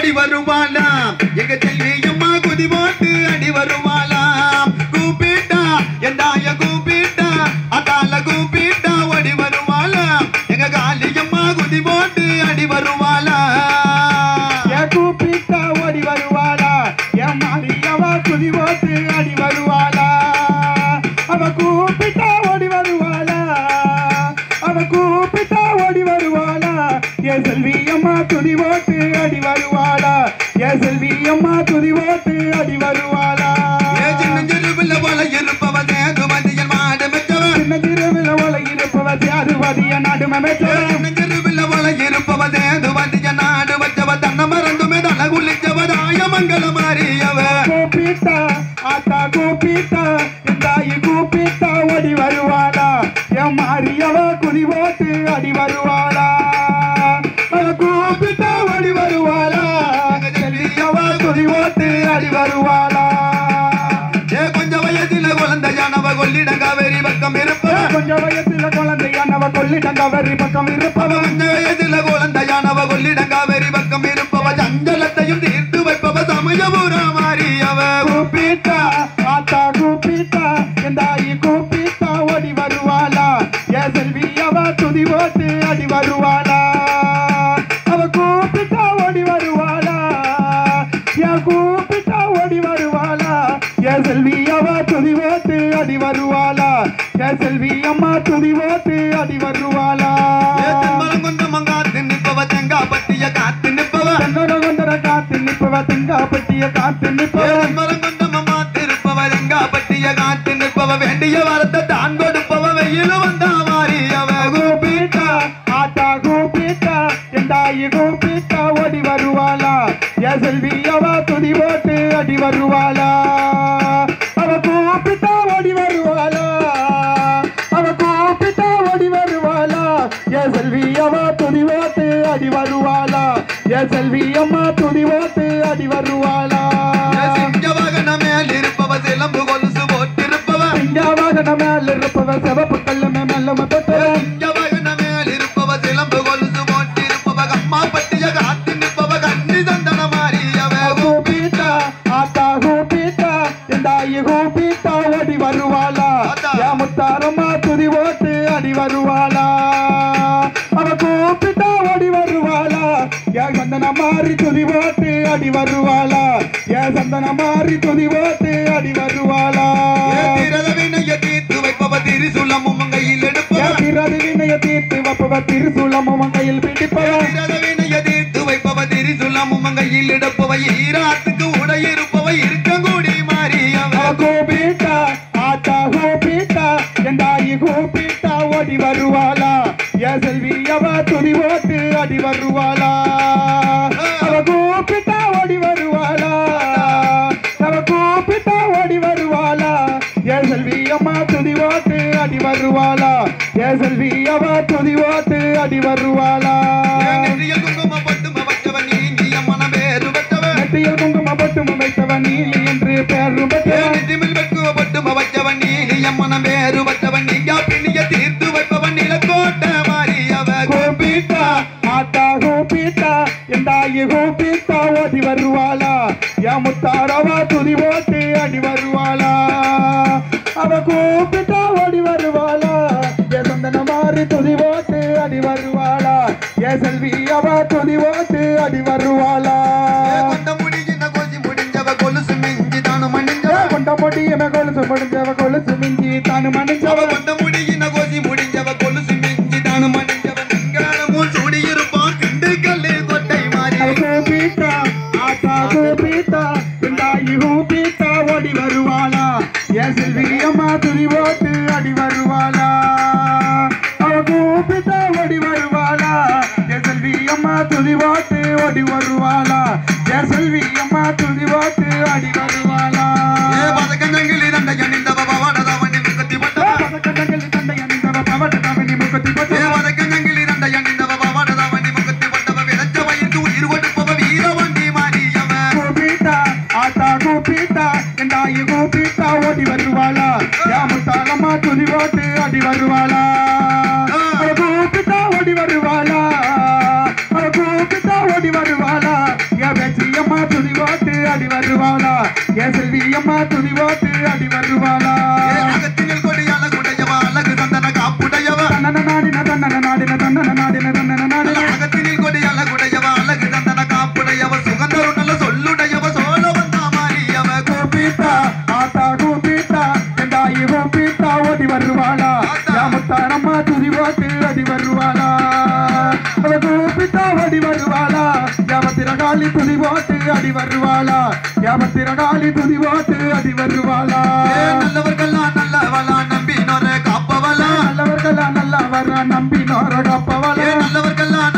ஓடி வருவாளா எங்க செல்வி அம்மா குதி போட்டு அடி வருவாளா கூப்பிட்டா என் தாய கூப்பிட்டா அதால கூப்பிட்டா ஓடி வருவாளா எங்க காளி அம்மா குதி போட்டு அடி வருவாளா கூப்பிட்டா ஓடி வருவாளா என் மாரியவா குதி போட்டு அடி வருவாளா அவ கூப்பிட்டா ஓடி வருவாளா அவ கூப்பிட்டா ஓடி வருவாளா என் செல்வி அம்மா துதி போட்டு அடி வருவாளா என் செல்வி அம்மா துதி போட்டு அடி வருவாளா சின்னஞ்சிறுவில் போல இருப்பவ சேதுபதியன் மாடு மெச்சவ சின்னஞ்சிறுவில் போல இருப்பவ சேதுபதியன் நாடு மெச்சவ சின்னஞ்சிறுவில் போல இருப்பவ சேதுபதியன் நாடு வச்சவ தன்ன மறந்துமே தல குளிச்சவ தாய மங்கள மாறியவ கூப்பிட்டா ஆத்தா கூப்பிட்டா என் தாயி கூப்பிட்டா ஓடி வருவாளா என் மாரியவ குதி போட்டு அடி வருவாளா கூப்பிட்டா ஓடி வருவாளா செல்வியவ குதி போட்டு அடி வருவாளா கொஞ்சம் வயதில குழந்தையானவ கொள்ளிடம் காவேரி பக்கம் இருப்பவ கொஞ்சம் வயசுல குழந்தையானவ கொள்ளிடம் காவேரி பக்கம் இருப்பவ கொஞ்சம் வயதில குழந்தையானவ கொள்ளிடம் காவேரி பக்கம் இருப்பவ சஞ்சலத்தையும் தீர்த்து வைப்பவ சமயபுரா மாறியவ கூப்பிட்டா ஆத்தா கூப்பிட்டா என் தாயி கூப்பிட்டா ஓடி வருவாளா என் செல்வியவ துதி போட்டு அடி வருவாளா அவ கூப்பிட்டா ஓடி வருவாளா என் கூப்பிட்டா ஓடி வருவாளா என் செல்வியவ துதி போட்டு அடி வருவாளா என் செல்வி அம்மா துதி போட்டு அடி வருவாளா காத்து நிற்பவ தெங்காப்பட்டிய காத்து நிற்பவ கொண்டர காத்து நிற்பவ தெங்காப்பட்டிய காத்து நிற்பவ திருப்பவ தெங்காப்பட்டிய காத்து நிற்பவ வேண்டிய வரத்தை தான் கொடுப்பவ வெயில் வந்தா மாறியவ கூப்பிட்டா ஆத்தா கூப்பிட்டா என் தாயி கூப்பிட்டா ஓடி வருவாளா என் செல்வியவ துதி போட்டு அடி வருவாளா அவ கூப்பிட்டா ஓடி வருவாளா அவ கூப்பிட்டா ஓடி வருவாளா என் செல்வியவ துதி போட்டு அடி வருவாளா என் செல்வி அம்மா துதி போட்டு அடி வருவாளா சிங்கவாகன மேல் இருப்பவ சிலம்பு கொலுசு போட்டிருப்பவ சிங்கவாகன மேல் இருப்பவ சிவப்பு கல்லமே மெல்லம தொட்டவ சிங்கவாகன மேல் இருப்பவ சிலம்பு கொலுசு போட்டிருப்பவ அம்மா பட்டிய காத்து நிற்பவ கண்ணி சந்தன மாறியவ கூப்பிட்டா ஆத்தா கூப்பிட்டா என் தாயி கூப்பிட்டா ஓடி வருவாளா என் முத்தாரம்மா துதி போட்டு அடி வருவாளா அவ கூப்பிட்டா ஓடி வருவாளா என் சந்தன மாறி துதி போட்டு அடி வருவாளா என் சந்தன மாறி துதி போட்டு அடி வருவாளா வினைய தீர்த்து வைப்பவ திரிசூலமும் கையில் எடுப்பவ வினைய தீர்த்து வைப்பவ திரிசூலமும் கையில் பிடிப்பவ வினைய தீர்த்து வைப்பவ திரிசூலமும் கையில் எடுப்பவ ஈராத்துக்கு உடையிருப்பவ இருக்கங்கூடி மாறியவ கூப்பிட்டா ஆத்தா கூப்பிட்டா என் தாயி கூப்பிட்டா ஓடி வருவாளா என் செல்வியவ துதி போட்டு அடி வருவாளா அவ கூப்பிட்டா ஓடி வருவாளா அவ கூப்பிட்டா ஓடி வருவாளா என் செல்வியம்மா துதி போட்டு அடி வருவாளா என் செல்வியவ துதி போட்டு அடி வருவாளா குங்கும பட்டு வச்சவ நீங்கிய மனம் வேறு வச்சவ நெத்தியில் குங்கும பட்டு வைத்தவன் நீலி என்று பேரு திமிழ் வெட்டுவ பட்டு வச்சவ நீங்கிய மனம் வேறு வச்சவன் நீங்க பிணிய தீர்த்து வைப்பவன் நிலக்கோட்டை மாறியவ கூப்பிட்டா ஆத்தா கூப்பிட்டா என் தாயி கூப்பிட்டா ஓடி வருவாளா என் முத்தாரவா துதி போட்டு அடி வருவாளா அவ கூப்பிட்டா ஓடி வருவாளா என் சந்தன மாறி துதி போட்டு அடி வருவாளா என் செல்வி அவ துதி போட்டு அடி வருவாளா கொண்ட முடிஞ்சின கொஞ்சி முடிஞ்சவ கொலுசு மிஞ்சி தானு மணிஞ்சவ கொண்ட முடியம கொலுசு முடிஞ்சவ கொலுசு மிஞ்சி தானு மணிஞ்சவ கொண்ட முடியின கோசி முடிஞ்சவ கொலுசு மிஞ்சி தானு மணிஞ்சவ திங்காலமும் சூடி இருப்பான் திண்டுக்கல்லு கொட்டை மாறி கூப்பிட்டா ஆத்தா கூப்பிட்டா என் தாயி கூப்பிட்டா ஓடி வருவாளா என் செல்வி அம்மா துதி போட்டு அடி வருவாளா அவ கூப்பிட்டா ஓடி வருவாளா என் செல்வி அம்மா துதி போட்டு ஓடி வருவாளா என் செல்வி அம்மா துதி போட்டு அடி வருவாளா பதக்கஞ்சங்கிலி தண்டை அணிந்தவ பவனத வண்டி முக்கத்தி பட்டவ பதக்கஞ்சங்கிலி தண்டை அணிந்தவ பவனத வண்டி முக்கத்தி பட்டவ பதக்கஞ்சங்கிலி தண்டை அணிந்தவ பவனத வண்டி முக்கத்தி பட்டவ விரச்ச வயிற்று உயிர் கொடுப்பவ வீர வண்டி மாறியவ கூப்பிட்டா ஆத்தா கூப்பிட்டா என் தாயி கூப்பிட்டா ஓடி வருவாளா என் முத்தாரம்மா துதி போட்டு அடி வருவாளா அவ கூப்பிட்டா ஓடி வருவாளா அவ கூப்பிட்டா ஓடி வருவாளா என் வெற்றி அடி வருவாளா என் செல்வி அம்மா துதி போட்டு அடி வருவாளா அகத்தினில் கொடி அழகுடையவா அழகு சந்தன காப்புடையவா தன்னன நாடின தன்னன நாடின தன்னன நாடின தன்னன நாடின அகத்தினில் கொடி அழகுடையவா அழகு சந்தன காப்புடையவ சுகந்தரு நல்ல சொல்லுடையவ சோழ வந்தா மாறியவ கூப்பிட்டா ஆத்தா கூப்பிட்டா என் தாயி கூப்பிட்டா ஓடி வருவாளா என் முத்தாரம்மா துதி போட்டு அடி வருவாளா அவ கூப்பிட்டா ஓடி வருவாளா யாவத்திரகாலி துதி போட்டு அடி வருவாளா யாவத்திரகாலி துதி போட்டு அடி வருவாளா நல்லவர்கள்லாம் நல்லவளா நம்பி நொர காப்பவளா நல்லவர்களா நல்லவரா நம்பி நோர காப்பவளா நல்லவர்கள்லாம்